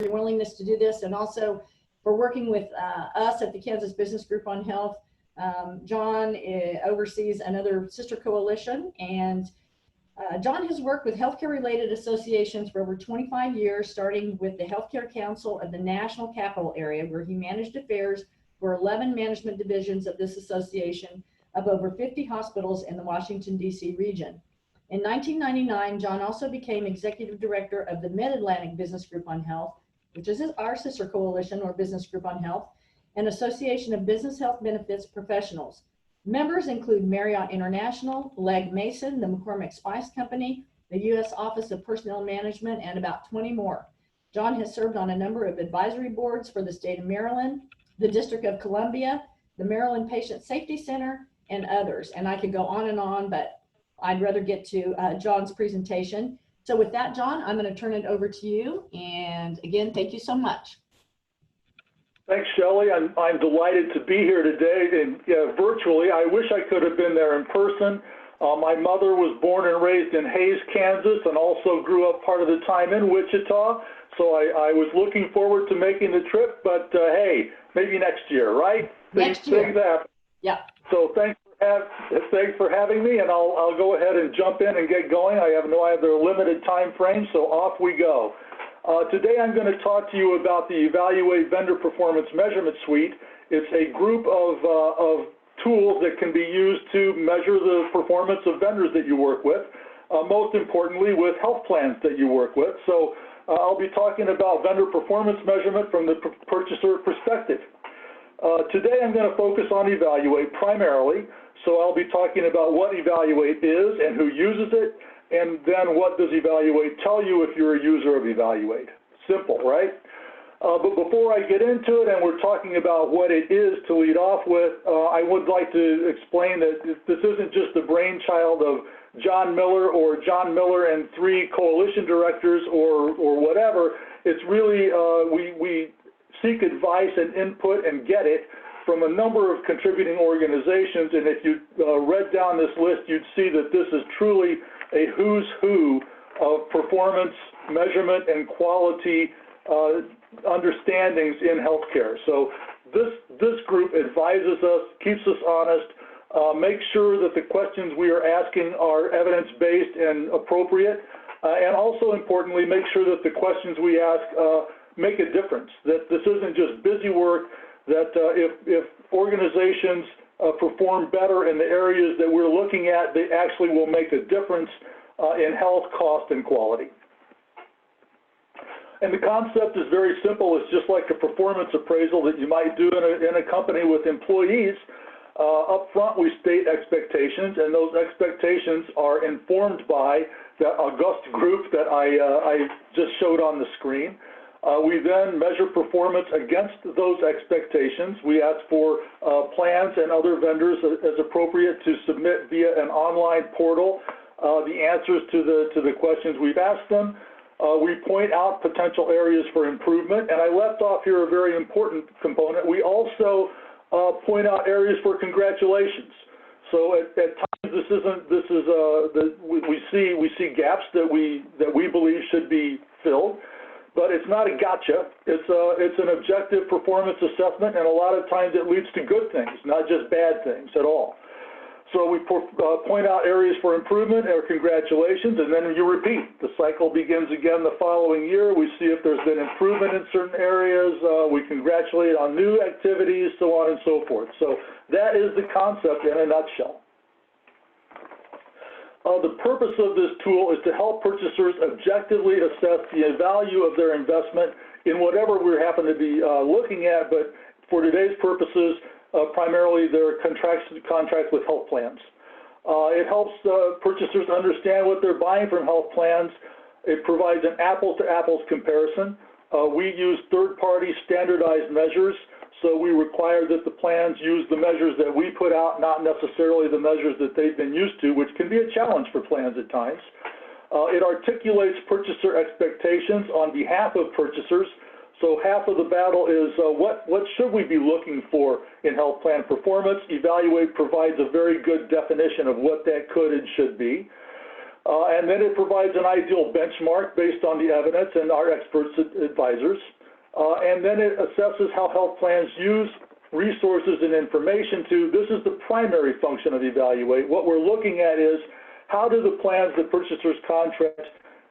your willingness to do this, and also for working with us at the Kansas Business Group on Health. John oversees another sister coalition, and John has worked with healthcare-related associations for over 25 years, starting with the Healthcare Council of the National Capital Area, where he managed affairs for 11 management divisions of this association of over 50 hospitals in the Washington, D.C. region. In 1999, John also became executive director of the Mid-Atlantic Business Group on Health, which is our sister coalition or business group on health, an association of business health benefits professionals. Members include Marriott International, Legg Mason, the McCormick Spice Company, the U.S. Office of Personnel Management, and about 20 more. John has served on a number of advisory boards for the state of Maryland, the District of Columbia, the Maryland Patient Safety Center, and others. And I could go on, but I'd rather get to John's presentation. So with that, John, I'm going to turn it over to you. And again, thank you so much. Thanks, Shelley. I'm delighted to be here today and virtually. I wish I could have been there in person. My mother was born and raised in Hays, Kansas, and also grew up part of the time in Wichita. So I was looking forward to making the trip, but hey, maybe next year, right? Next year. Things happen. Yeah. So thanks for having me, and I'll go ahead and jump in and get going. I have a limited time frame, so off we go. Today I'm going to talk to you about the eValue8 Vendor Performance Measurement Suite. It's a group of tools that can be used to measure the performance of vendors that you work with, most importantly with health plans that you work with. So I'll be talking about vendor performance measurement from the purchaser perspective. Today I'm going to focus on eValue8 primarily, so I'll be talking about what eValue8 is and who uses it, and then what does eValue8 tell you if you're a user of eValue8. Simple, right? But before I get into it, and we're talking about what it is to lead off with, I would like to explain that this isn't just the brainchild of John Miller or John Miller and 3 coalition directors or whatever. It's really, we seek advice and input and get it from a number of contributing organizations, and if you read down this list, you'd see that this is truly a who's who of performance, measurement, and quality understandings in healthcare. So this group advises us, keeps us honest, makes sure that the questions we are asking are evidence-based and appropriate, and also importantly, make sure that the questions we ask make a difference, that this isn't just busy work, that if organizations perform better in the areas that we're looking at, they actually will make a difference in health, cost, and quality. And the concept is very simple. It's just like a performance appraisal that you might do in a company with employees. Up front, we state expectations, and those expectations are informed by that august group that I just showed on the screen. We then measure performance against those expectations. We ask for plans and other vendors as appropriate to submit via an online portal the answers to the questions we've asked them. We point out potential areas for improvement, and I left off here a very important component. We also point out areas for congratulations. So at times we see gaps that we believe should be filled. But it's not a gotcha. It's an objective performance assessment, and a lot of times it leads to good things, not just bad things at all. So we point out areas for improvement or congratulations, and then you repeat. The cycle begins again the following year. We see if there's been improvement in certain areas. We congratulate on new activities, so on and so forth. So that is the concept in a nutshell. The purpose of this tool is to help purchasers objectively assess the value of their investment in whatever we happen to be looking at, but for today's purposes, primarily their contracts with health plans. It helps purchasers understand what they're buying from health plans. It provides an apples-to-apples comparison. We use third-party standardized measures, so we require that the plans use the measures that we put out, not necessarily the measures that they've been used to, which can be a challenge for plans at times. It articulates purchaser expectations on behalf of purchasers. So half of the battle is what should we be looking for in health plan performance? eValue8 provides a very good definition of what that could and should be. And then it provides an ideal benchmark based on the evidence and our experts advisors. And then it assesses how health plans use resources and information this is the primary function of eValue8. What we're looking at is how do the plans that purchasers contract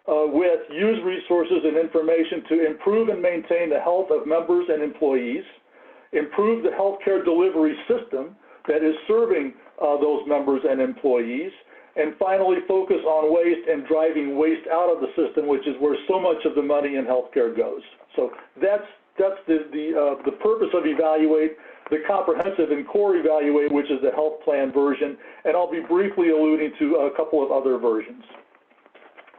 with use resources and information to improve and maintain the health of members and employees, improve the healthcare delivery system that is serving those members and employees, and finally focus on waste and driving waste out of the system, which is where so much of the money in healthcare goes. So that's the purpose of eValue8, the comprehensive and core eValue8, which is the health plan version, and I'll be briefly alluding to a couple of other versions.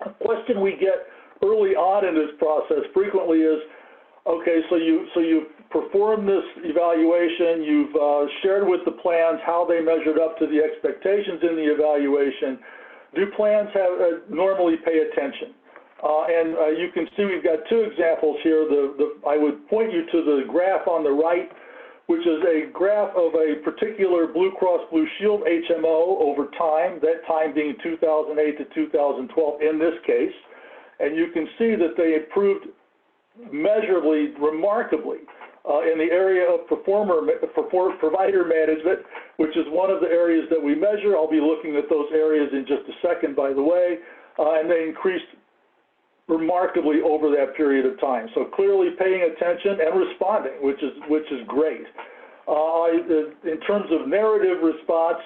A question we get early on in this process frequently is, okay, so you've performed this evaluation, you've shared with the plans how they measured up to the expectations in the evaluation. Do plans normally pay attention? And you can see we've got two examples here. I would point you to the graph on the right, which is a graph of a particular Blue Cross Blue Shield HMO over time, that time being 2008 to 2012 in this case. And you can see that they improved measurably, remarkably, in the area of provider management, which is one of the areas that we measure. I'll be looking at those areas in just a second, by the way, and they increased remarkably over that period of time. So clearly paying attention and responding, which is great. In terms of narrative response,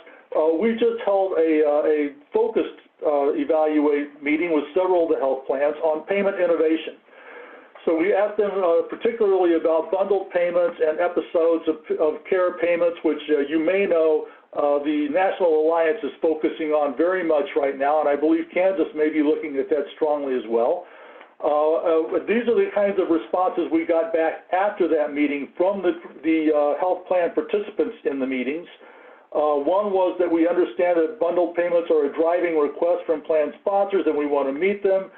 we just held a focused eValue8 meeting with several of the health plans on payment innovation. So we asked them particularly about bundled payments and episodes of care payments, which you may know the National Alliance is focusing on very much right now, and I believe Kansas may be looking at that strongly as well. These are the kinds of responses we got back after that meeting from the health plan participants in the meetings. One was that we understand that bundled payments are a driving request from plan sponsors and we want to meet them.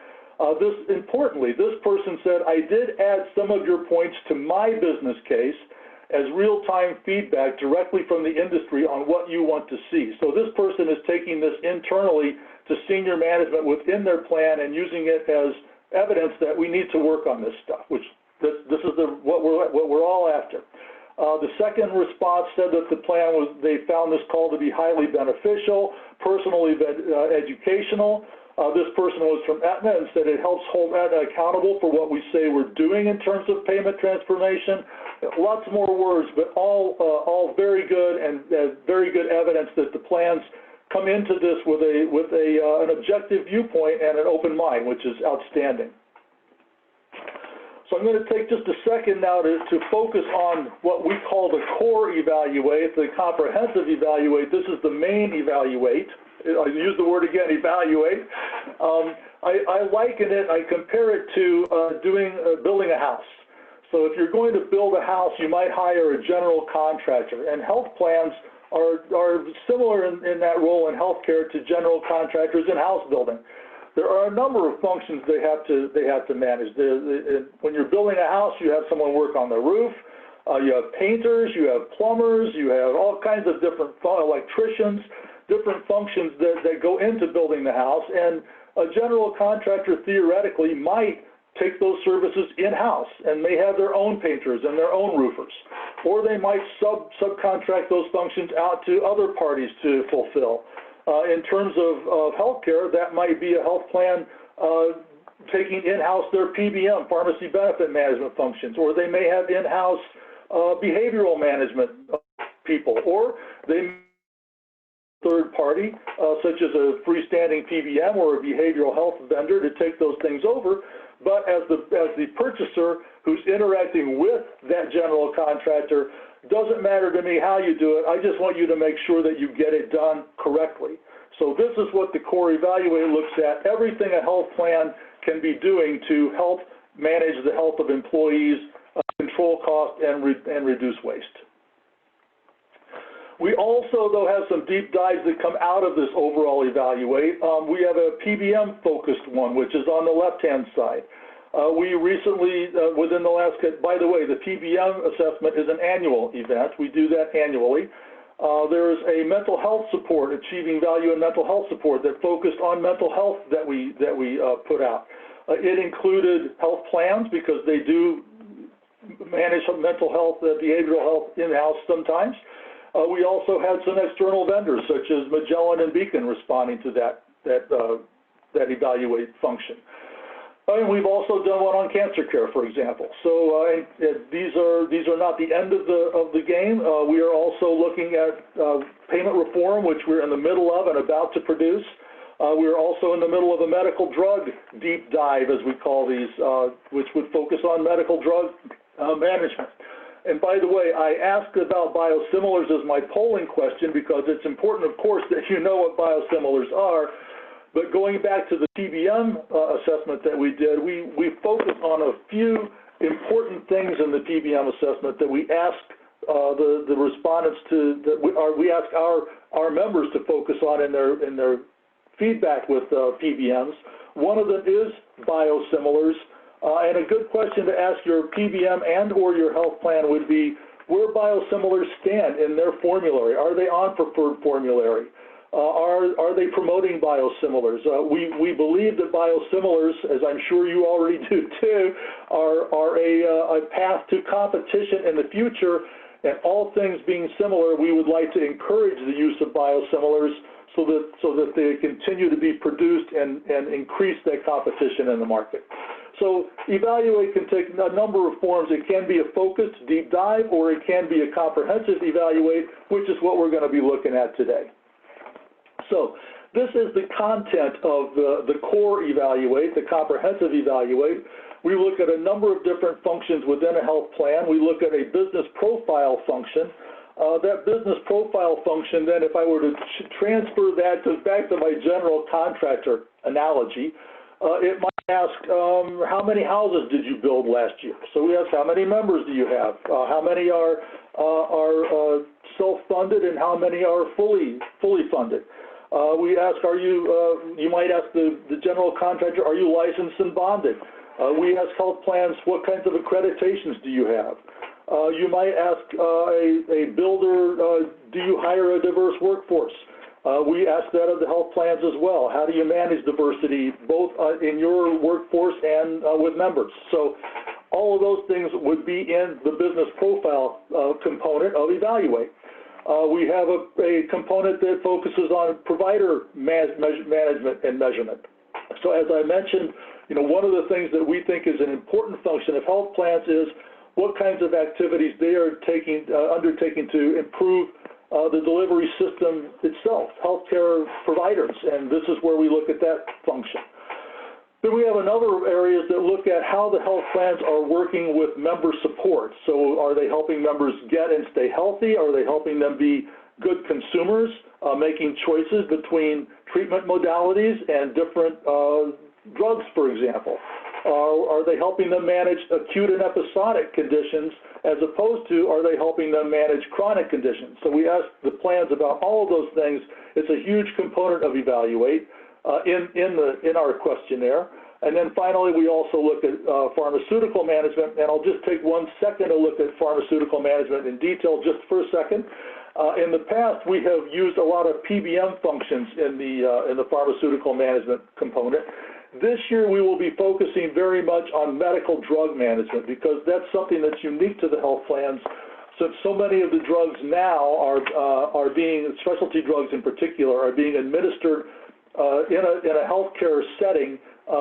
Importantly, this person said, I did add some of your points to my business case as real-time feedback directly from the industry on what you want to see. So this person is taking this internally to senior management within their plan and using it as evidence that we need to work on this stuff, which this is what we're all after. The second response said that the plan they found this call to be highly beneficial, personally educational. This person was from Aetna and said it helps hold Aetna accountable for what we say we're doing in terms of payment transformation. Lots more words, but all very good and very good evidence that the plans come into this with an objective viewpoint and an open mind, which is outstanding. So I'm going to take just a second now to focus on what we call the core eValue8, the comprehensive eValue8. This is the main eValue8. I use the word again, eValue8. I liken it, I compare it to building a house. So if you're going to build a house, you might hire a general contractor, and health plans are similar in that role in healthcare to general contractors in house building. There are a number of functions they have to manage. When you're building a house, you have someone work on the roof. You have painters, you have plumbers, you have all kinds of different electricians, different functions that go into building the house. And a general contractor theoretically might take those services in-house and may have their own painters and their own roofers. Or they might subcontract those functions out to other parties to fulfill. In terms of healthcare, that might be a health plan taking in-house their PBM, pharmacy benefit management functions, or they may have in-house behavioral management people, or they may have a third party, such as a freestanding PBM or a behavioral health vendor to take those things over. But as the purchaser who's interacting with that general contractor, doesn't matter to me how you do it, I just want you to make sure that you get it done correctly. So this is what the core eValue8 looks at, everything a health plan can be doing to help manage the health of employees, control cost, and reduce waste. We also, though, have some deep dives that come out of this overall eValue8. We have a PBM-focused one, which is on the left-hand side. We recently, within the last, by the way, the PBM assessment is an annual event. We do that annually. There is a mental health support, achieving value in mental health support, that focused on mental health that we put out. It included health plans because they do manage some mental health, behavioral health in-house sometimes. We also had some external vendors such as Magellan and Beacon responding to that eValue8 function. And we've also done one on cancer care, for example. So these are not the end of the game. We are also looking at payment reform, which we're in the middle of and about to produce. We are also in the middle of a medical drug deep dive, as we call these, which would focus on medical drug management. And by the way, I asked about biosimilars as my polling question because it's important, of course, that you know what biosimilars are. But going back to the PBM assessment that we did, we focused on a few important things in the PBM assessment that we asked the respondents we asked our members to focus on in their feedback with PBMs. One of them is biosimilars, and a good question to ask your PBM and or your health plan would be where biosimilars stand in their formulary. Are they on preferred formulary? Are they promoting biosimilars? We believe that biosimilars, as I'm sure you already do too, are a path to competition in the future. And all things being similar, we would like to encourage the use of biosimilars so that they continue to be produced and increase that competition in the market. So eValue8 can take a number of forms. It can be a focused deep dive, or it can be a comprehensive eValue8, which is what we're going to be looking at today. So this is the content of the core eValue8, the comprehensive eValue8. We look at a number of different functions within a health plan. We look at a business profile function. That business profile function, then, if I were to transfer that back to my general contractor analogy, it might ask, how many houses did you build last year? So we ask, how many members do you have? How many are self-funded, and how many are fully funded? We ask, you might ask the general contractor, are you licensed and bonded? We ask health plans, what kinds of accreditations do you have? You might ask a builder, do you hire a diverse workforce? We ask that of the health plans as well. How do you manage diversity, both in your workforce and with members? So all of those things would be in the business profile component of eValue8. We have a component that focuses on provider management and measurement. So as I mentioned, one of the things that we think is an important function of health plans is what kinds of activities they are undertaking to improve the delivery system itself, healthcare providers, and this is where we look at that function. Then we have a number of areas that look at how the health plans are working with member support. So are they helping members get and stay healthy? Are they helping them be good consumers, making choices between treatment modalities and different drugs, for example? Are they helping them manage acute and episodic conditions, as opposed to are they helping them manage chronic conditions? So we ask the plans about all of those things. It's a huge component of eValue8 in our questionnaire. And then finally, we also look at pharmaceutical management, and I'll just take 1 second to look at pharmaceutical management in detail just for a second. In the past, we have used a lot of PBM functions in the pharmaceutical management component. This year, we will be focusing very much on medical drug management because that's something that's unique to the health plans. Since so many of the drugs now are being, specialty drugs in particular, are being administered in a healthcare setting,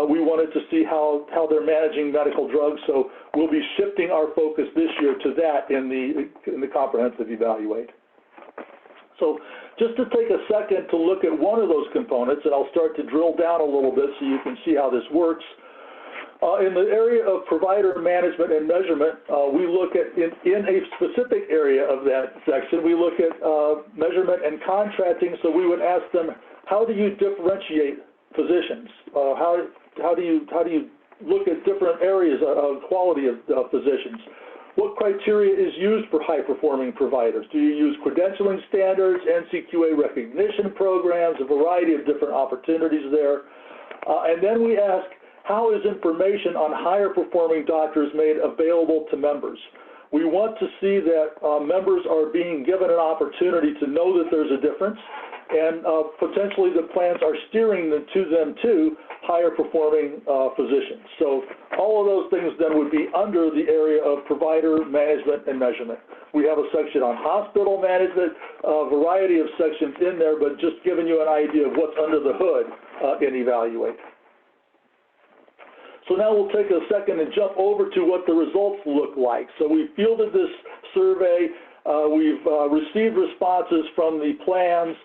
we wanted to see how they're managing medical drugs. So we'll be shifting our focus this year to that in the comprehensive eValue8. So just to take a second to look at one of those components, and I'll start to drill down a little bit so you can see how this works. In the area of provider management and measurement, we look at, in a specific area of that section, we look at measurement and contracting. So we would ask them, how do you differentiate physicians? How do you look at different areas of quality of physicians? What criteria is used for high-performing providers? Do you use credentialing standards, NCQA recognition programs, a variety of different opportunities there? And then we ask, how is information on higher-performing doctors made available to members? We want to see that members are being given an opportunity to know that there's a difference, and potentially the plans are steering them to higher performing physicians. So all of those things then would be under the area of provider management and measurement. We have a section on hospital management, a variety of sections in there, but just giving you an idea of what's under the hood in eValue8. So now we'll take a second and jump over to what the results look like. So we fielded this survey, we've received responses from the plans,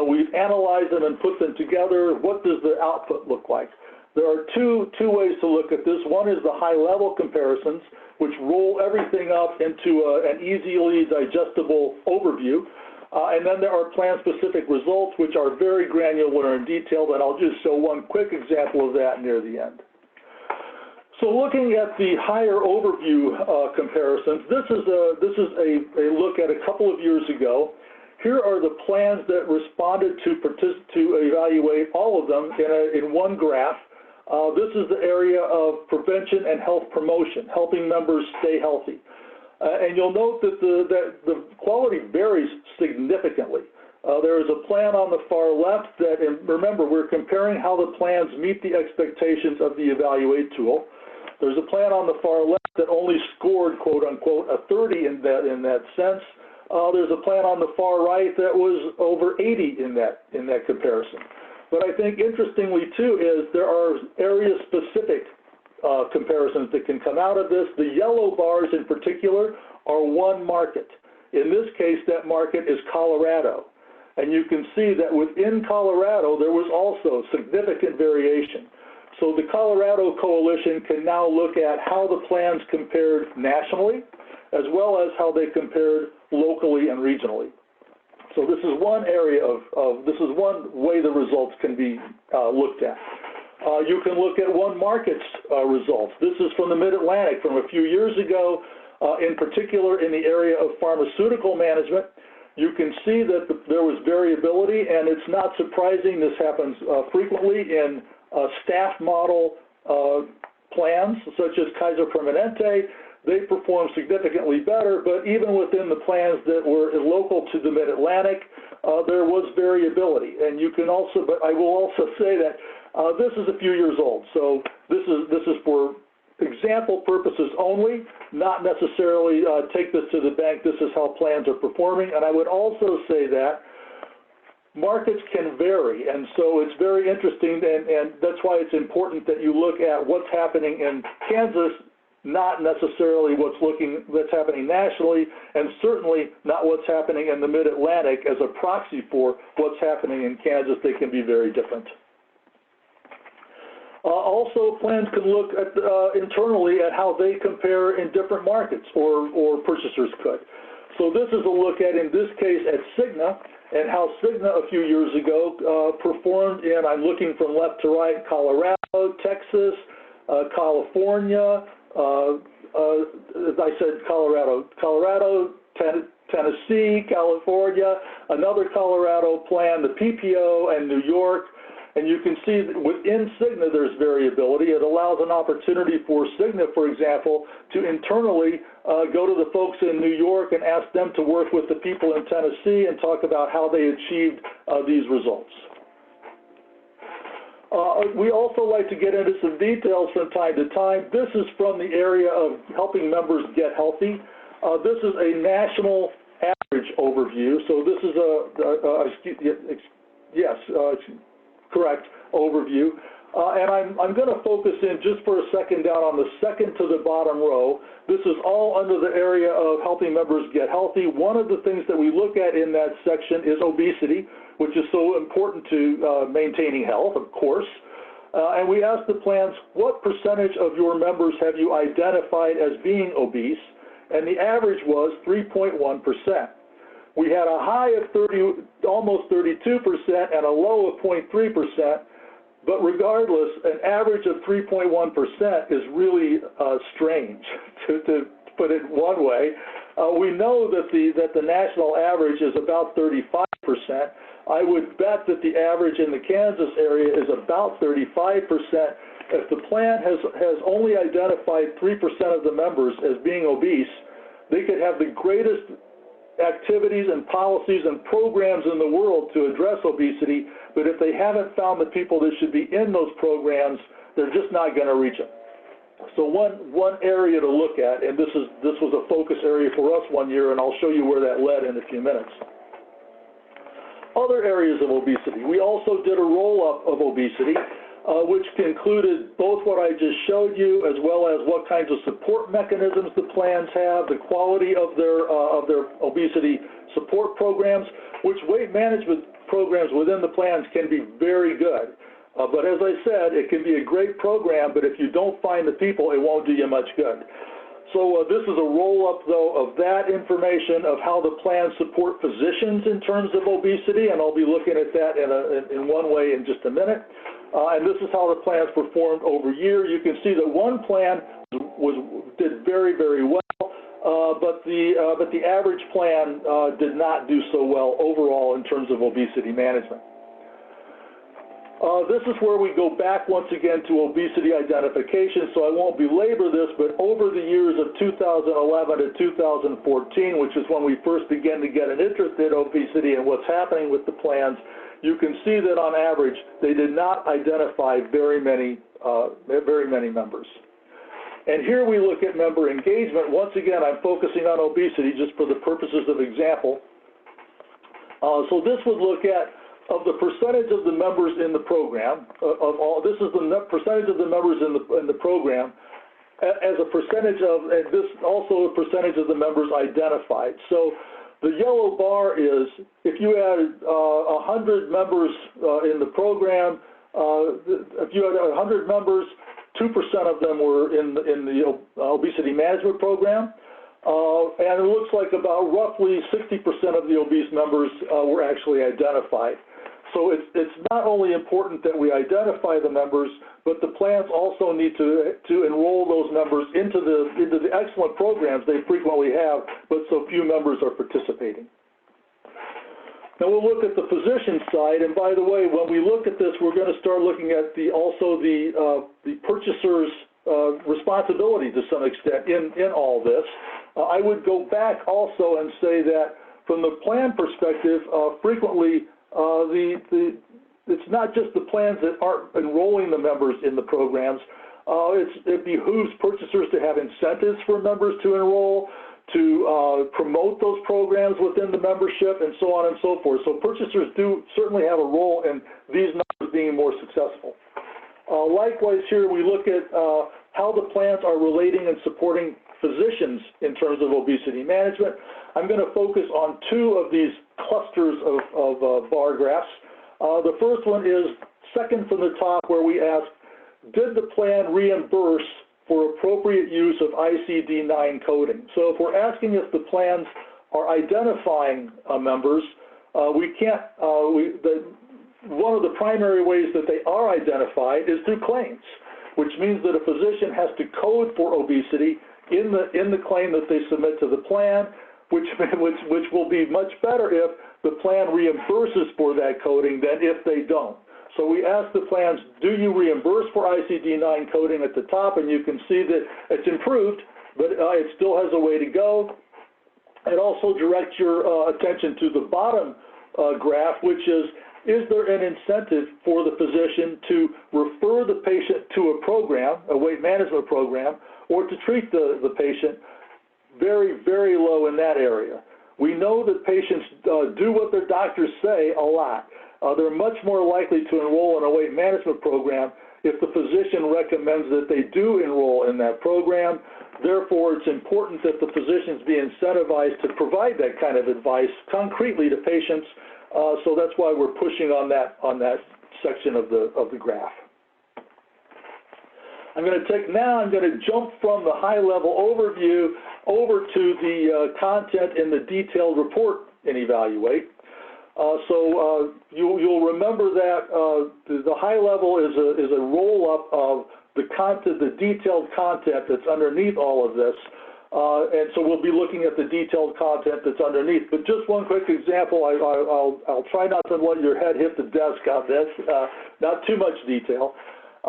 we've analyzed them and put them together. What does the output look like? There are two ways to look at this. One is the high-level comparisons, which roll everything up into an easily digestible overview. And then there are plan-specific results, which are very granular and detailed, and I'll just show one quick example of that near the end. So looking at the higher overview comparisons, this is a look at a couple of years ago. Here are the plans that responded to evaluate all of them in one graph. This is the area of prevention and health promotion, helping members stay healthy. And you'll note that the quality varies significantly. There is a plan on the far left that, and remember, we're comparing how the plans meet the expectations of the eValue8 tool. There's a plan on the far left that only scored, quote unquote, a 30 in that sense. There's a plan on the far right that was over 80 in that comparison. But I think interestingly too is there are area-specific comparisons that can come out of this. The yellow bars in particular are one market. In this case, that market is Colorado. And you can see that within Colorado, there was also significant variation. So the Colorado Coalition can now look at how the plans compared nationally, as well as how they compared locally and regionally. So this is one area this is one way the results can be looked at. You can look at one market's results. This is from the Mid-Atlantic from a few years ago, in particular in the area of pharmaceutical management. You can see that there was variability, and it's not surprising. This happens frequently in staff model plans, such as Kaiser Permanente. They performed significantly better, but even within the plans that were local to the Mid-Atlantic, there was variability. And you can also, but I will also say that this is a few years old, so this is for example purposes only, not necessarily take this to the bank. This is how plans are performing. And I would also say that markets can vary, and so it's very interesting, and that's why it's important that you look at what's happening in Kansas, not necessarily what's happening nationally, and certainly not what's happening in the Mid-Atlantic as a proxy for what's happening in Kansas. They can be very different. Also, plans can look at internally at how they compare in different markets, or purchasers could. So this is a look at, in this case, at Cigna, and how Cigna a few years ago performed in, I'm looking from left to right, Colorado, Texas, California, as I said, Colorado, Tennessee, California, another Colorado plan, the PPO, and New York. And you can see that within Cigna there's variability. It allows an opportunity for Cigna, for example, to internally go to the folks in New York and ask them to work with the people in Tennessee and talk about how they achieved these results. We also like to get into some details from time to time. This is from the area of helping members get healthy. This is a national average overview. So this is correct overview. And I'm going to focus in just for a second down on the second to the bottom row. This is all under the area of helping members get healthy. One of the things that we look at in that section is obesity, which is so important to maintaining health, of course. And we asked the plans, what percentage of your members have you identified as being obese? And the average was 3.1%. We had a high of almost 32% and a low of 0.3%, but regardless, an average of 3.1% is really strange, to put it one way. We know that the national average is about 35%. I would bet that the average in the Kansas area is about 35%. If the plan has only identified 3% of the members as being obese, They could have the greatest activities and policies and programs in the world to address obesity, but if they haven't found the people that should be in those programs, they're just not going to reach them. So one area to look at, and this was a focus area for us one year, and I'll show you where that led in a few minutes. Other areas of obesity. We also did a roll-up of obesity, which included both what I just showed you, as well as what kinds of support mechanisms the plans have, the quality of their obesity support programs, which weight management programs within the plans can be very good. But as I said, it can be a great program, but if you don't find the people, it won't do you much good. So this is a roll-up, though, of that information of how the plans support physicians in terms of obesity, and I'll be looking at that in one way in just a minute. And this is how the plans performed over year. You can see that one plan did very, very well, but the average plan did not do so well overall in terms of obesity management. This is where we go back once again to obesity identification, so I won't belabor this, but over the years of 2011 to 2014, which is when we first began to get an interest in obesity and what's happening with the plans, you can see that on average, they did not identify very many members. And here we look at member engagement. Once again, I'm focusing on obesity just for the purposes of example. So this would look at of the percentage of the members in the program, this is the percentage of the members in the program as a percentage of, and this also a percentage of the members identified. So the yellow bar is if you had 100 members in the program, if you had 100 members, 2% of them were in the obesity management program. And it looks like about roughly 60% of the obese members were actually identified. So it's not only important that we identify the members, but the plans also need to enroll those members into the excellent programs they frequently have, but so few members are participating. Now we'll look at the physician side, and by the way, when we look at this, we're going to start looking at the purchaser's responsibility to some extent in all this. I would go back also and say that from the plan perspective, frequently it's not just the plans that aren't enrolling the members in the programs. It behooves purchasers to have incentives for members to enroll, to promote those programs within the membership, and so on and so forth. So purchasers do certainly have a role in these numbers being more successful. Likewise, here we look at how the plans are relating and supporting physicians in terms of obesity management. I'm going to focus on two of these clusters of bar graphs. The first one is second from the top, where we ask, did the plan reimburse for appropriate use of ICD-9 coding? So if we're asking if the plans are identifying members, one of the primary ways that they are identified is through claims, which means that a physician has to code for obesity in the claim that they submit to the plan, which will be much better if the plan reimburses for that coding than if they don't. So we ask the plans, do you reimburse for ICD-9 coding at the top? And you can see that it's improved, but it still has a way to go. And also direct your attention to the bottom graph, which is there an incentive for the physician to refer the patient to a program, a weight management program, or to treat the patient? Very, very low in that area. We know that patients do what their doctors say a lot. They're much more likely to enroll in a weight management program if the physician recommends that they do enroll in that program. Therefore, it's important that the physicians be incentivized to provide that kind of advice concretely to patients. So that's why we're pushing on that section of the graph. I'm going to jump from the high-level overview over to the content in the detailed report in eValue8. So you'll remember that the high level is a roll-up of the content, the detailed content that's underneath all of this. And so we'll be looking at the detailed content that's underneath. But just one quick example, I'll try not to let your head hit the desk on this, not too much detail.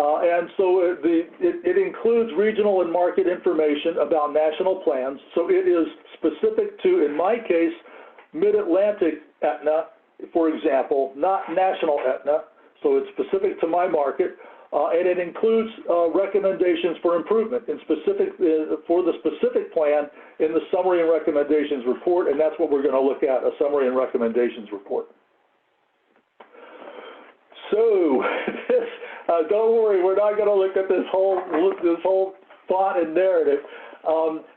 And so it includes regional and market information about national plans. So it is specific to, in my case, Mid-Atlantic Aetna, for example, not national Aetna. So it's specific to my market. And it includes recommendations for improvement in specific, for the specific plan in the summary and recommendations report. And that's what we're going to look at, a summary and recommendations report. So this, don't worry, we're not going to look at this whole thought and narrative.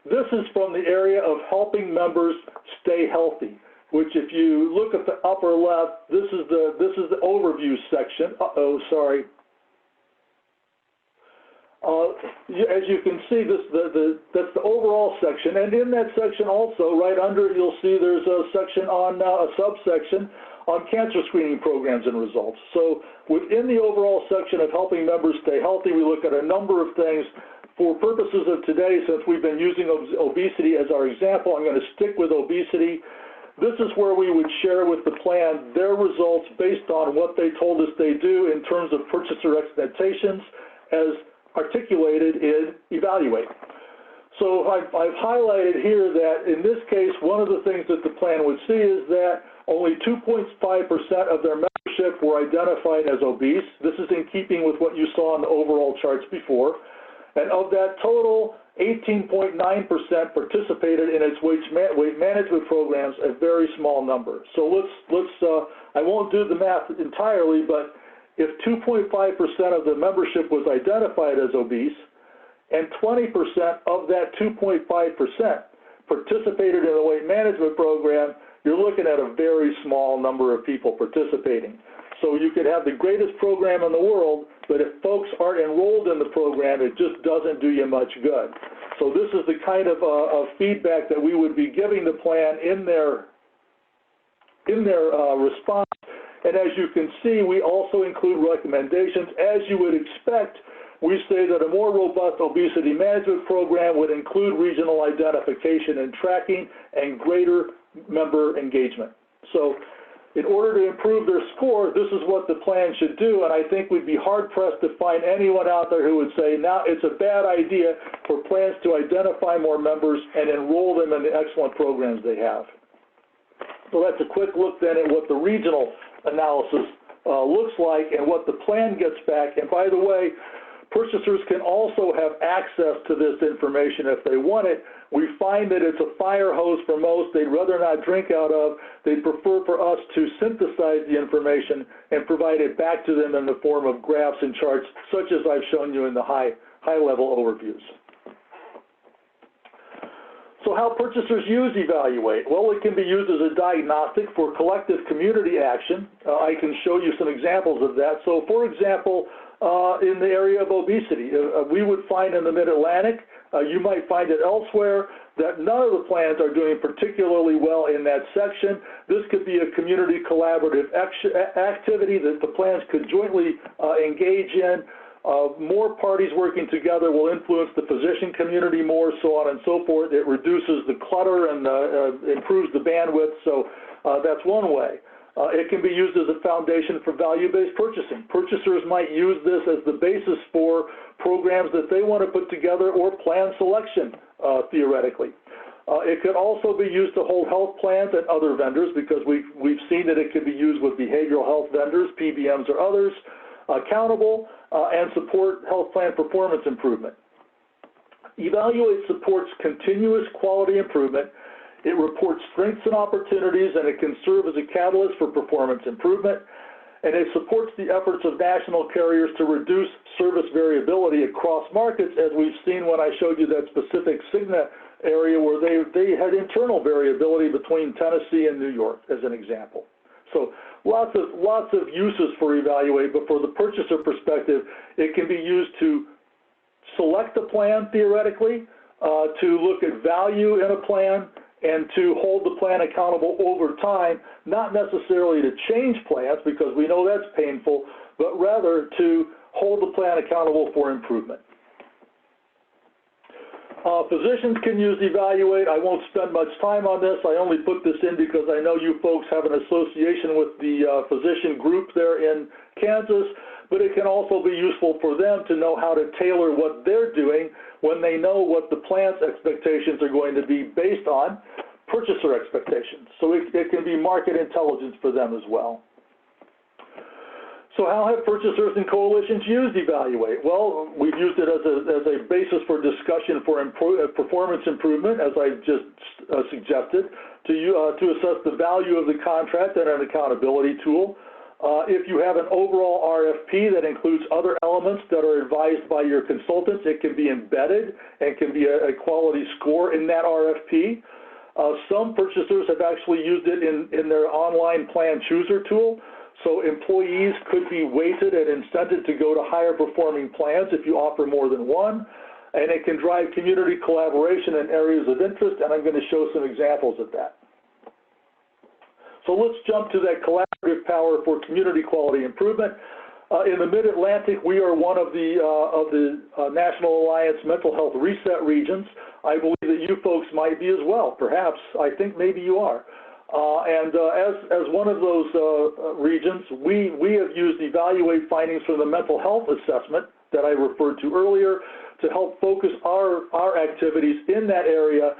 This is from the area of helping members stay healthy, which if you look at the upper left, this is the overview section. Sorry. As you can see, that's the overall section, and in that section also, right under it, you'll see there's a section on a subsection on cancer screening programs and results. So within the overall section of helping members stay healthy, we look at a number of things. For purposes of today, since we've been using obesity as our example, I'm going to stick with obesity. This is where we would share with the plan their results based on what they told us they do in terms of purchaser expectations as articulated in eValue8. So I've highlighted here that in this case, one of the things that the plan would see is that only 2.5% of their membership were identified as obese. This is in keeping with what you saw in the overall charts before. And of that total, 18.9% participated in its weight management programs, a very small number. So I won't do the math entirely, but if 2.5% of the membership was identified as obese, and 20% of that 2.5% participated in the weight management program, you're looking at a very small number of people participating. So you could have the greatest program in the world, but if folks aren't enrolled in the program, it just doesn't do you much good. So this is the kind of feedback that we would be giving the plan in their response. And as you can see, we also include recommendations. As you would expect, we say that a more robust obesity management program would include regional identification and tracking and greater member engagement. So in order to improve their score, this is what the plan should do, and I think we'd be hard-pressed to find anyone out there who would say, now it's a bad idea for plans to identify more members and enroll them in the excellent programs they have. So that's a quick look then at what the regional analysis looks like and what the plan gets back. And by the way, purchasers can also have access to this information if they want it. We find that it's a fire hose for most. They'd rather not drink out of. They'd prefer for us to synthesize the information and provide it back to them in the form of graphs and charts, such as I've shown you in the high-level overviews. So how purchasers use eValue8? Well, it can be used as a diagnostic for collective community action. I can show you some examples of that. So for example, in the area of obesity, we would find in the Mid-Atlantic, you might find it elsewhere, that none of the plans are doing particularly well in that section. This could be a community collaborative activity that the plans could jointly engage in. More parties working together will influence the physician community more, so on and so forth. It reduces the clutter and improves the bandwidth, so that's one way. It can be used as a foundation for value-based purchasing. Purchasers might use this as the basis for programs that they want to put together or plan selection, theoretically. It could also be used to hold health plans and other vendors, because we've seen that it can be used with behavioral health vendors, PBMs or others, accountable, and support health plan performance improvement. eValue8 supports continuous quality improvement. It reports strengths and opportunities, and it can serve as a catalyst for performance improvement. And it supports the efforts of national carriers to reduce service variability across markets, as we've seen when I showed you that specific Cigna area where they had internal variability between Tennessee and New York, as an example. So lots of uses for eValue8, but for the purchaser perspective, it can be used to select a plan theoretically, to look at value in a plan, and to hold the plan accountable over time, not necessarily to change plans, because we know that's painful, but rather to hold the plan accountable for improvement. Physicians can use eValue8. I won't spend much time on this. I only put this in because I know you folks have an association with the physician group there in Kansas. but it can also be useful for them to know how to tailor what they're doing when they know what the plan's expectations are going to be based on purchaser expectations. So it can be market intelligence for them as well. So how have purchasers and coalitions used eValue8? Well, we've used it as a basis for discussion for performance improvement, as I just suggested, to assess the value of the contract and an accountability tool. If you have an overall RFP that includes other elements that are advised by your consultants, it can be embedded and can be a quality score in that RFP. Some purchasers have actually used it in their online plan chooser tool. So employees could be weighted and incented to go to higher performing plans if you offer more than one. And it can drive community collaboration in areas of interest, and I'm going to show some examples of that. So let's jump to that collaborative power for community quality improvement. In the Mid-Atlantic, we are one of the National Alliance Mental Health Reset regions. I believe that you folks might be as well, perhaps. I think maybe you are. As one of those regions, we have used eValue8 findings from the mental health assessment that I referred to earlier to help focus our activities in that area.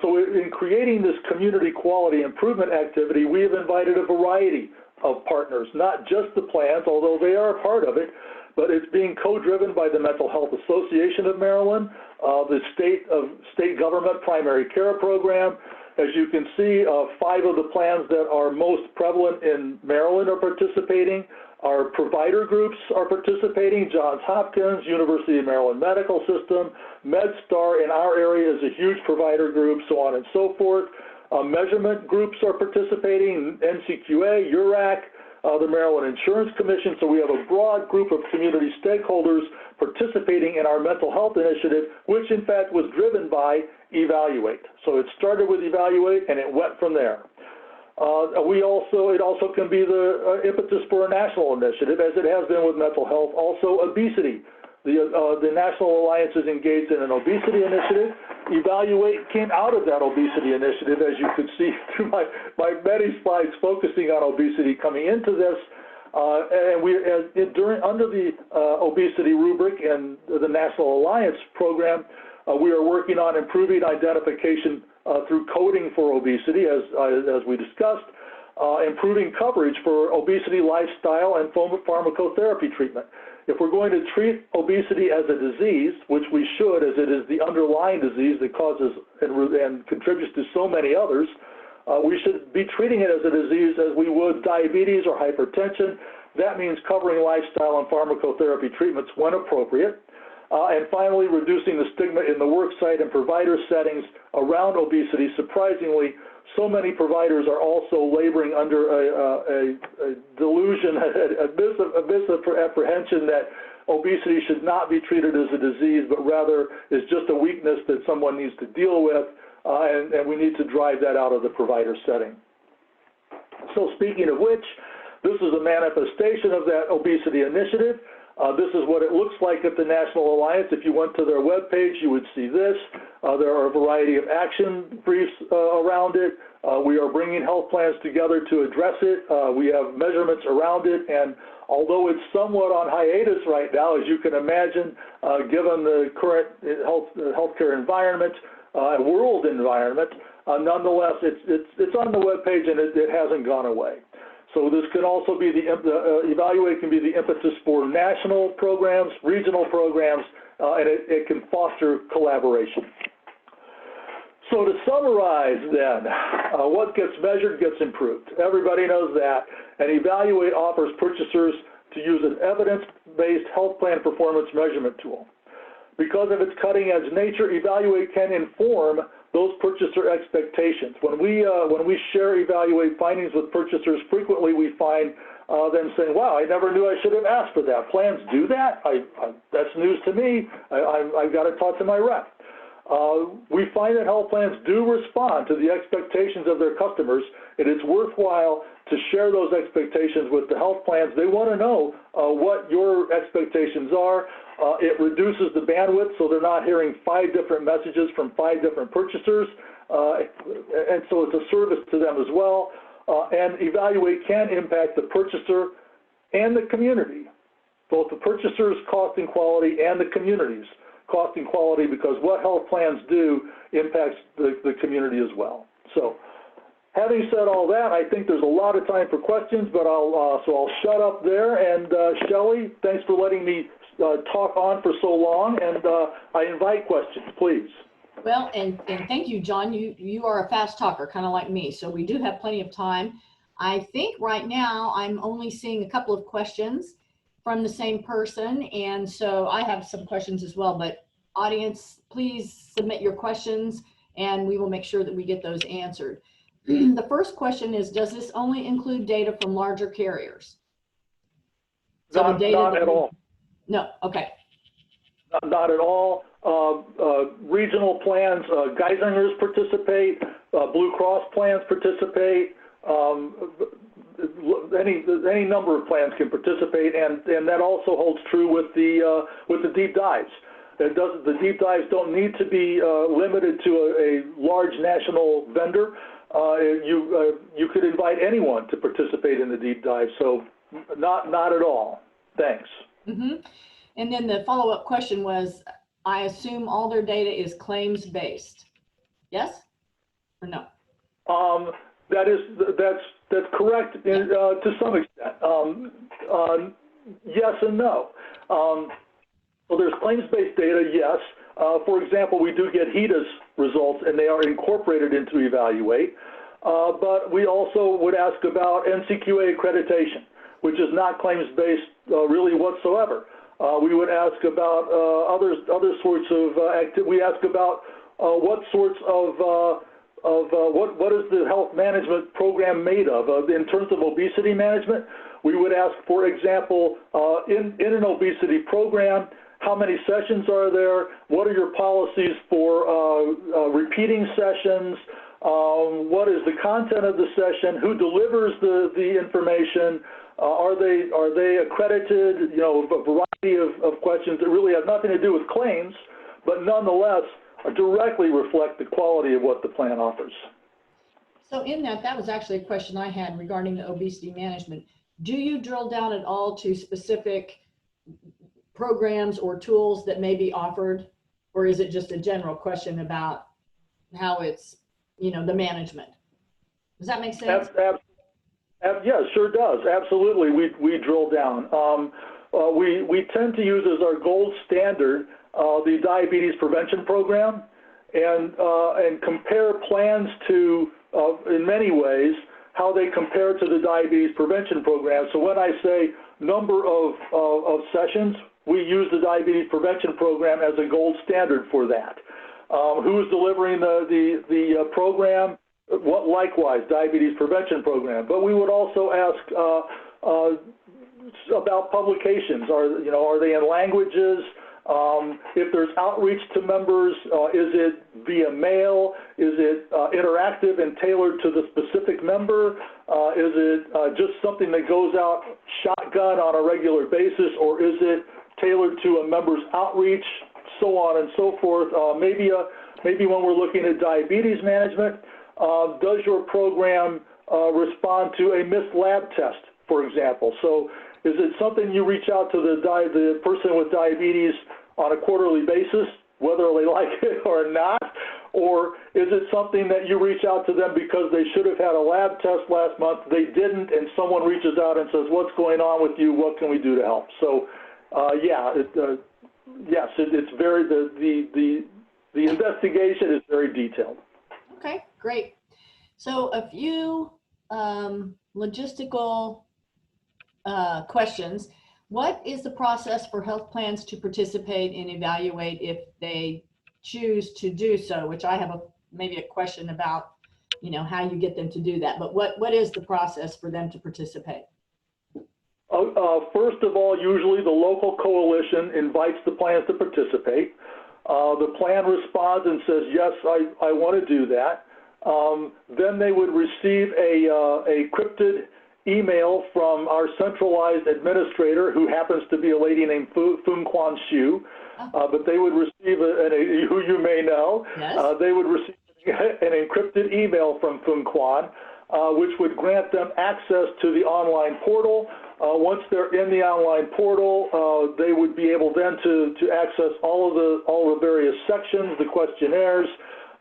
So in creating this community quality improvement activity, we have invited a variety of partners, not just the plans, although they are a part of it, but it's being co-driven by the Mental Health Association of Maryland, the state government primary care program. As you can see, 5 of the plans that are most prevalent in Maryland are participating. Our provider groups are participating, Johns Hopkins, University of Maryland Medical System, MedStar in our area is a huge provider group, so on and so forth. Measurement groups are participating, NCQA, URAC, the Maryland Insurance Commission, so we have a broad group of community stakeholders participating in our mental health initiative, which in fact was driven by eValue8. So it started with eValue8 and it went from there. It also can be the impetus for a national initiative, as it has been with mental health. Also obesity. The National Alliance is engaged in an obesity initiative. eValue8 came out of that obesity initiative, as you could see through my many slides focusing on obesity coming into this. Under the obesity rubric and the National Alliance program, we are working on improving identification through coding for obesity, as we discussed, improving coverage for obesity lifestyle and pharmacotherapy treatment. If we're going to treat obesity as a disease, which we should, as it is the underlying disease that causes and contributes to so many others, we should be treating it as a disease as we would diabetes or hypertension. That means covering lifestyle and pharmacotherapy treatments when appropriate. And finally, reducing the stigma in the worksite and provider settings around obesity. Surprisingly, so many providers are also laboring under a delusion, a bit of apprehension that obesity should not be treated as a disease, but rather is just a weakness that someone needs to deal with, and we need to drive that out of the provider setting. So speaking of which, this is a manifestation of that obesity initiative. This is what it looks like at the National Alliance. If you went to their webpage, you would see this. There are a variety of action briefs around it. We are bringing health plans together to address it. We have measurements around it, and although it's somewhat on hiatus right now, as you can imagine, given the current healthcare environment, world environment, nonetheless, it's on the webpage and it hasn't gone away. So this can also be eValue8 can be the impetus for national programs, regional programs, and it can foster collaboration. So to summarize then, what gets measured gets improved. Everybody knows that. And eValue8 offers purchasers to use an evidence-based health plan performance measurement tool. Because of its cutting-edge nature, eValue8 can inform those purchaser expectations. When we share eValue8 findings with purchasers, frequently we find them saying, wow, I never knew I should have asked for that. Plans do that? That's news to me. I've got to talk to my rep. We find that health plans do respond to the expectations of their customers, and it's worthwhile to share those expectations with the health plans. They want to know what your expectations are. It reduces the bandwidth, so they're not hearing 5 different messages from 5 different purchasers, and so it's a service to them as well. And eValue8 can impact the purchaser and the community both the purchasers' cost and quality and the community's cost and quality, because what health plans do impacts the community as well. So having said all that, I think there's a lot of time for questions, but I'll shut up there. And Shelley, thanks for letting me talk on for so long, and I invite questions, please. Well, and thank you, John. You are a fast talker, kind of like me, so we do have plenty of time. I think right now I'm only seeing a couple of questions from the same person, and so I have some questions as well, but audience, please submit your questions and we will make sure that we get those answered. The first question is, does this only include data from larger carriers? So not at all. No, okay. Not at all. Regional plans, Geisingers participate, Blue Cross plans participate, any number of plans can participate, and that also holds true with the deep dives. The deep dives don't need to be limited to a large national vendor. You could invite anyone to participate in the deep dive, so not at all. Thanks. Mm-hmm. And then the follow-up question was, I assume all their data is claims-based. Yes or no? That's correct to some extent. Yes and no. Well, there's claims-based data, yes. For example, we do get HEDIS results, and they are incorporated into eValue8. But we also would ask about NCQA accreditation, which is not claims-based really whatsoever. We would ask about other sorts of we ask about what sorts of what is the health management program made of? In terms of obesity management, we would ask, for example, in an obesity program, how many sessions are there? What are your policies for repeating sessions? What is the content of the session? Who delivers the information? Are they accredited? You know, a variety of questions that really have nothing to do with claims, but nonetheless directly reflect the quality of what the plan offers. So in that was actually a question I had regarding the obesity management. Do you drill down at all to specific programs or tools that may be offered, or is it just a general question about how it's, you know, the management? Does that make sense? Yeah, sure does. Absolutely. We drill down. We tend to use as our gold standard the diabetes prevention program, and compare plans to, in many ways, how they compare to the diabetes prevention program. So when I say number of sessions, we use the diabetes prevention program as a gold standard for that. Who is delivering the program? What, likewise, diabetes prevention program. But we would also ask about publications. Are they in languages? If there's outreach to members, is it via mail? Is it interactive and tailored to the specific member? Is it just something that goes out shotgun on a regular basis, or is it tailored to a member's outreach, so on and so forth? Maybe when we're looking at diabetes management, does your program respond to a missed lab test, for example? So is it something you reach out to the person with diabetes on a quarterly basis, whether they like it or not? Or is it something that you reach out to them because they should have had a lab test last month, they didn't, and someone reaches out and says, what's going on with you, what can we do to help? So yes, it's very, the investigation is very detailed. Okay, great. So a few logistical questions. What is the process for health plans to participate in eValue8 if they choose to do so? Which I have maybe a question about, you know, how you get them to do that. But what is the process for them to participate? First of all, usually the local coalition invites the plans to participate. The plan responds and says, yes, I want to do that. Then they would receive a encrypted email from our centralized administrator, who happens to be a lady named Fung Kwan Hsu, but they would receive, who you may know, yes. They would receive an encrypted email from Fung Kwan, which would grant them access to the online portal, Once they're in the online portal, they would be able then to access all the various sections, the questionnaires,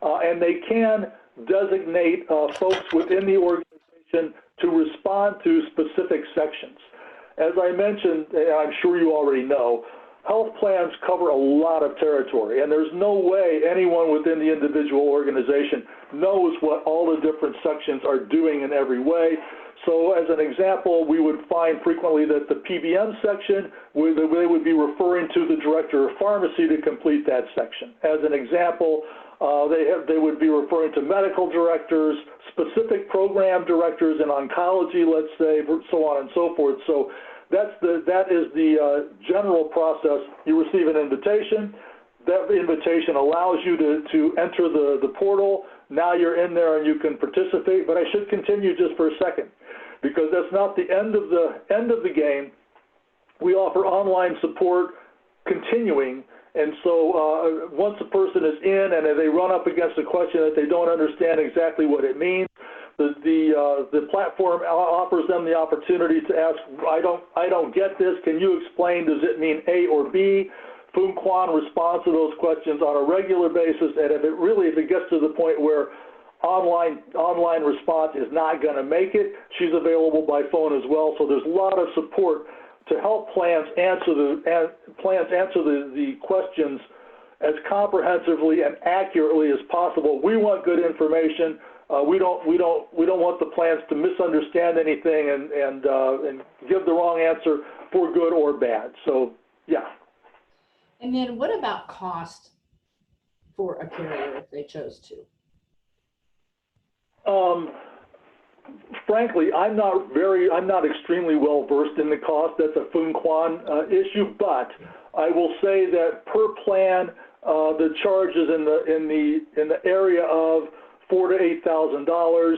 and they can designate folks within the organization to respond to specific sections. As I mentioned, and I'm sure you already know, health plans cover a lot of territory, and there's no way anyone within the individual organization knows what all the different sections are doing in every way. So as an example, we would find frequently that the PBM section, they would be referring to the director of pharmacy to complete that section. As an example, they would be referring to medical directors, specific program directors in oncology, let's say, so on and so forth. So that is the general process. You receive an invitation. That invitation allows you to enter the portal. Now you're in there and you can participate. But I should continue just for a second, because that's not the end of the game. We offer online support continuing. And so once a person is in and they run up against a question that they don't understand exactly what it means, the platform offers them the opportunity to ask, I don't get this. Can you explain? Does it mean A or B? Foong Quan responds to those questions on a regular basis, and if it gets to the point where online response is not going to make it, she's available by phone as well. So there's a lot of support to help plans answer the questions as comprehensively and accurately as possible. We want good information. We don't want the plans to misunderstand anything and give the wrong answer for good or bad. So yeah. And then what about cost for a carrier if they chose to? Frankly, I'm not extremely well versed in the cost. That's a Foong Quan issue, but I will say that per plan, the charge is in the area of $4,000 to $8,000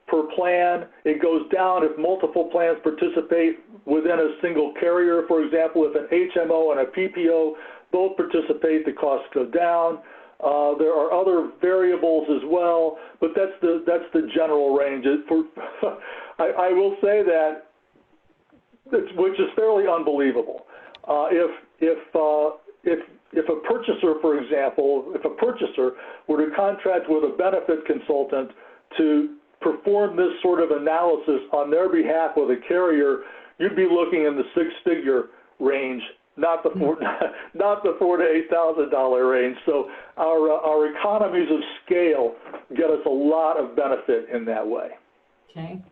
per plan. It goes down if multiple plans participate within a single carrier. For example, if an HMO and a PPO both participate, the costs go down. There are other variables as well, but that's the general range. I will say that, which is fairly unbelievable. If a purchaser, for example, if a purchaser were to contract with a benefit consultant to perform this sort of analysis on their behalf with a carrier, you'd be looking in the six-figure range, not the $4,000 to $8,000 range. So our economies of scale get us a lot of benefit in that way. Okay.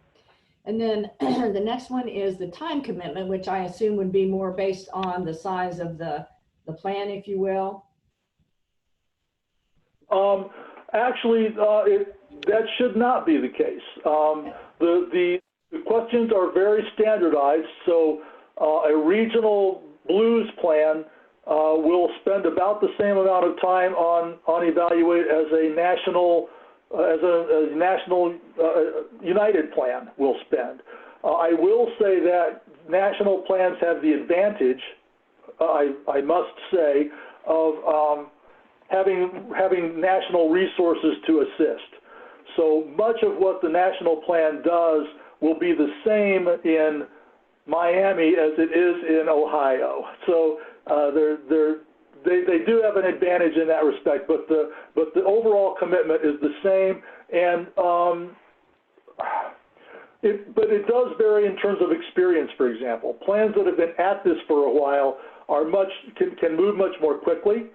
And then the next one is the time commitment, which I assume would be more based on the size of the plan, if you will. Actually, that should not be the case. The questions are very standardized. So a regional Blues plan will spend about the same amount of time on eValue8 as a national United plan will spend. I will say that national plans have the advantage, I must say, of having national resources to assist. So much of what the national plan does will be the same in Miami as it is in Ohio. So they do have an advantage in that respect, but the overall commitment is the same, and but it does vary in terms of experience. For example, plans that have been at this for a while are can move much more quickly.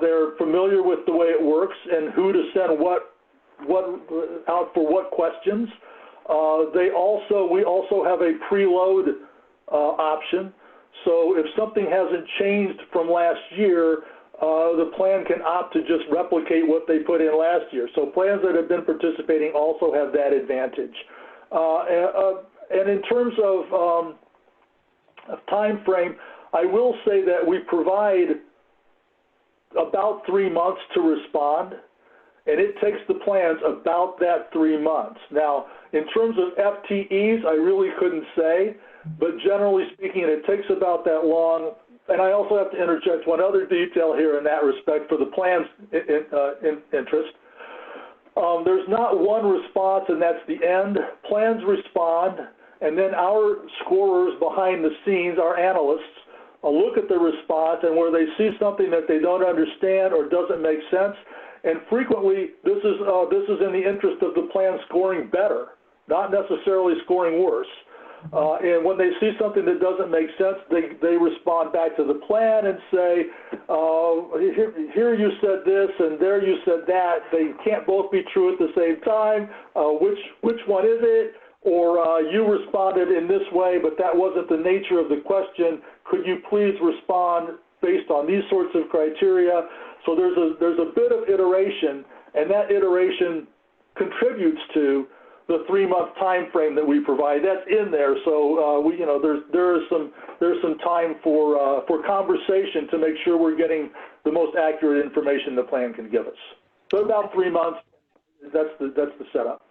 They're familiar with the way it works and who to send what out for what questions. We also have a preload option. So if something hasn't changed from last year, the plan can opt to just replicate what they put in last year. So plans that have been participating also have that advantage. And in terms of time frame, I will say that we provide about 3 months to respond, and it takes the plans about that 3 months. Now, in terms of FTEs, I really couldn't say, but generally speaking, it takes about that long. And I also have to interject one other detail here in that respect for the plan's interest. There's not one response and that's the end. Plans respond, and then our scorers behind the scenes, our analysts, look at the response, and where they see something that they don't understand or doesn't make sense, and frequently this is in the interest of the plan scoring better, not necessarily scoring worse. And when they see something that doesn't make sense, they respond back to the plan and say, here you said this and there you said that. They can't both be true at the same time. Which one is it? Or you responded in this way, but that wasn't the nature of the question. Could you please respond based on these sorts of criteria? So there's a bit of iteration, and that iteration contributes to the 3-month time frame that we provide. That's in there. So there's some time for conversation to make sure we're getting the most accurate information the plan can give us. So about 3 months. That's the setup.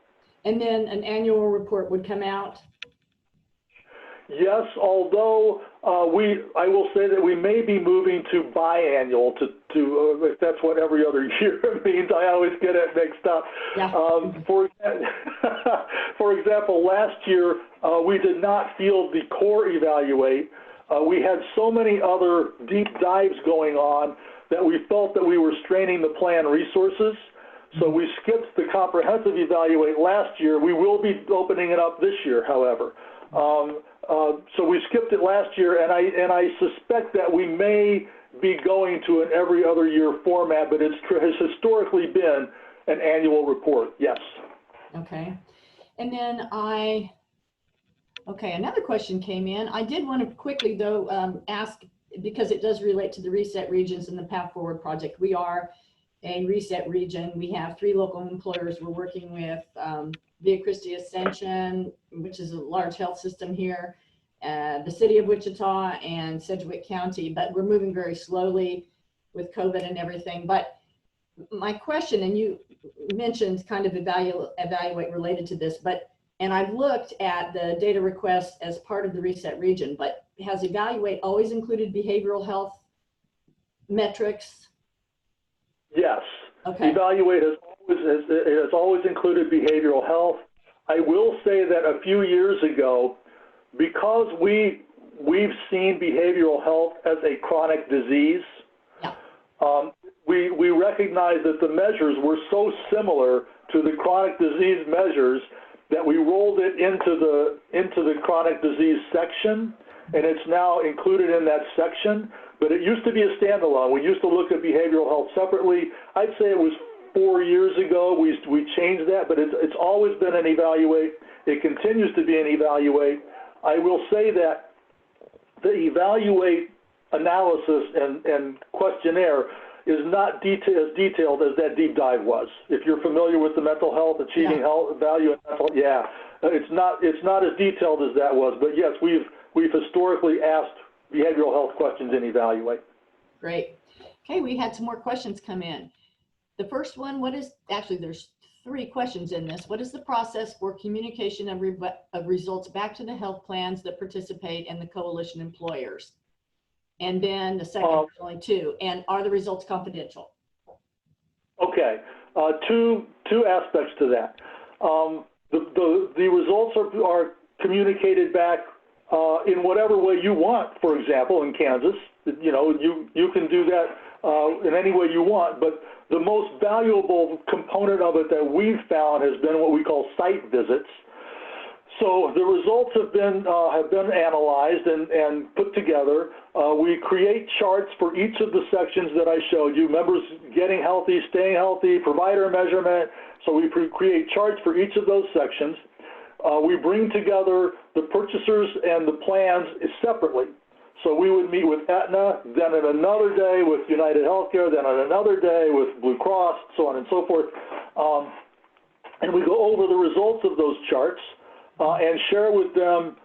And then an annual report would come out? Yes, although I will say that we may be moving to biannual to if that's what every other year means. I always get it mixed up. Yeah. For example, last year we did not field the core eValue8. We had so many other deep dives going on that we felt that we were straining the plan resources. So we skipped the comprehensive eValue8 last year. We will be opening it up this year, however. So we skipped it last year, and I suspect that we may be going to an every other year format, but it has historically been an annual report, yes. Okay. And then another question came in. I did want to quickly, though, ask, because it does relate to the reset regions and the Path Forward project. We are a reset region. We have 3 local employers we're working with, Via Christi Ascension, which is a large health system here, the city of Wichita, and Sedgwick County, but we're moving very slowly with COVID and everything. But my question, and you mentioned kind of evaluate related to this, and I've looked at the data requests as part of the reset region, but has eValue8 always included behavioral health metrics? Yes. Okay. eValue8 has always included behavioral health. I will say that a few years ago, because we've seen behavioral health as a chronic disease, yeah. We recognize that the measures were so similar to the chronic disease measures that we rolled it into the chronic disease section, and it's now included in that section. But it used to be a standalone. We used to look at behavioral health separately. I'd say it was 4 years ago we changed that, but it's always been an eValue8. It continues to be an eValue8. I will say that the eValue8 analysis and questionnaire is not as detailed as that deep dive was. If you're familiar with the mental health, achieving health value, and mental, it's not as detailed as that was. But yes, we've historically asked behavioral health questions in eValue8. Great. Okay, we had some more questions come in. The first one, there's 3 questions in this. What is the process for communication of results back to the health plans that participate in the coalition employers? And then the second, there's only 2. And are the results confidential? Okay. Two aspects to that. The results are communicated back in whatever way you want. For example, in Kansas, you can do that in any way you want, but the most valuable component of it that we've found has been what we call site visits. So the results have been analyzed and put together. We create charts for each of the sections that I showed you, members getting healthy, staying healthy, provider measurement. So we create charts for each of those sections. We bring together the purchasers and the plans separately. So we would meet with Aetna, then on another day with United Healthcare, then on another day with Blue Cross, so on and so forth. And we go over the results of those charts and share with them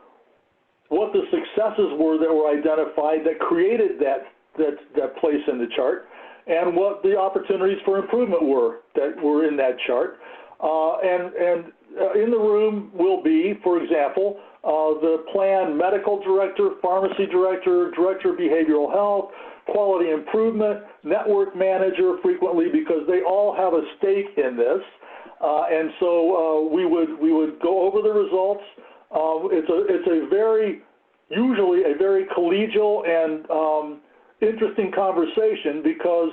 what the successes were that were identified that created that place in the chart, and what the opportunities for improvement were that were in that chart. And in the room will be, for example, the plan medical director, pharmacy director, director of behavioral health, quality improvement, network manager frequently, because they all have a stake in this. And so we would go over the results. It's usually a very collegial and interesting conversation, because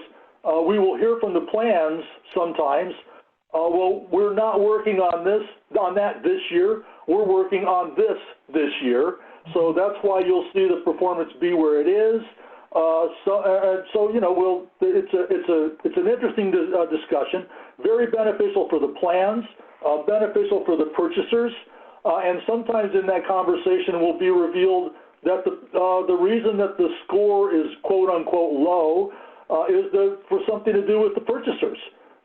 we will hear from the plans sometimes, well, we're not working on that this year. We're working on this year. So that's why you'll see the performance be where it is. So you know, it's an interesting discussion, very beneficial for the plans, beneficial for the purchasers, and sometimes in that conversation will be revealed that the reason that the score is quote unquote low is for something to do with the purchasers,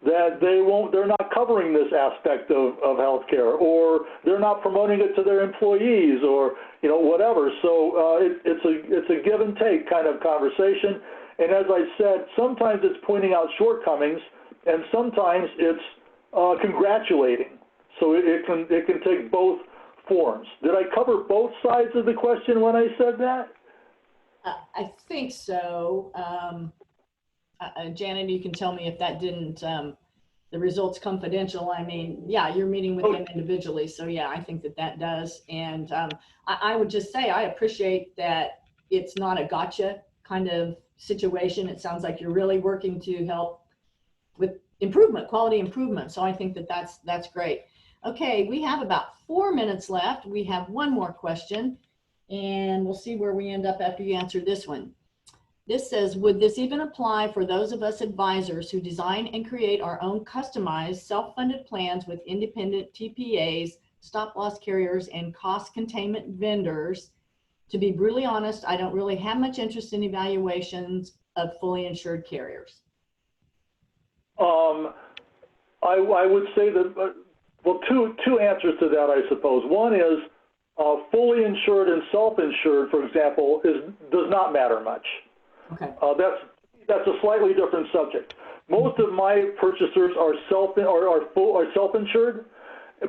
that they're not covering this aspect of healthcare, or they're not promoting it to their employees, or you know, whatever. So it's a give and take kind of conversation. And as I said, sometimes it's pointing out shortcomings, and sometimes it's congratulating. So it can take both forms. Did I cover both sides of the question when I said that? I think so. Janet, you can tell me if that didn't, the results confidential. I mean, yeah, you're meeting with them individually. So yeah, I think that does. And I would just say, I appreciate that it's not a gotcha kind of situation. It sounds like you're really working to help with improvement, quality improvement. So I think that's great. Okay, we have about 4 minutes left. We have one more question, and we'll see where we end up after you answer this one. This says, would this even apply for those of us advisors who design and create our own customized self-funded plans with independent TPAs, stop-loss carriers, and cost containment vendors? To be brutally honest, I don't really have much interest in evaluations of fully insured carriers. I would say that, well, two answers to that, I suppose. One is fully insured and self-insured, for example, does not matter much. Okay. That's a slightly different subject. Most of my purchasers are self-insured,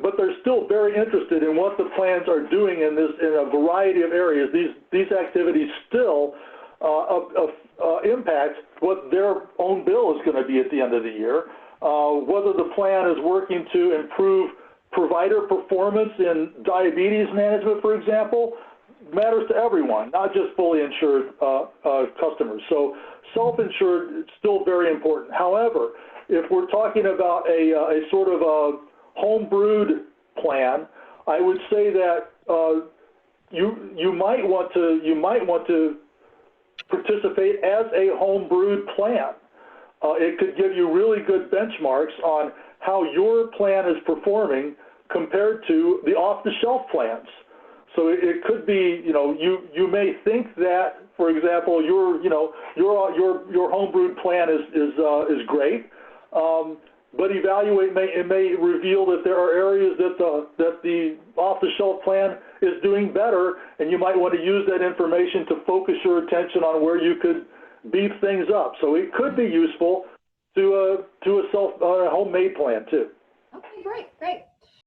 but they're still very interested in what the plans are doing in a variety of areas. These activities still impact what their own bill is going to be at the end of the year. Whether the plan is working to improve provider performance in diabetes management, for example, matters to everyone, not just fully insured customers. So self-insured is still very important. However, if we're talking about a sort of a home-brewed plan, I would say that you might want to participate as a home-brewed plan. It could give you really good benchmarks on how your plan is performing compared to the off-the-shelf plans. So it could be, you know, you may think that, for example, your home-brewed plan is great, but eValue8 may reveal that there are areas that the off-the-shelf plan is doing better, and you might want to use that information to focus your attention on where you could beef things up. So it could be useful to a homemade plan too. Okay, great.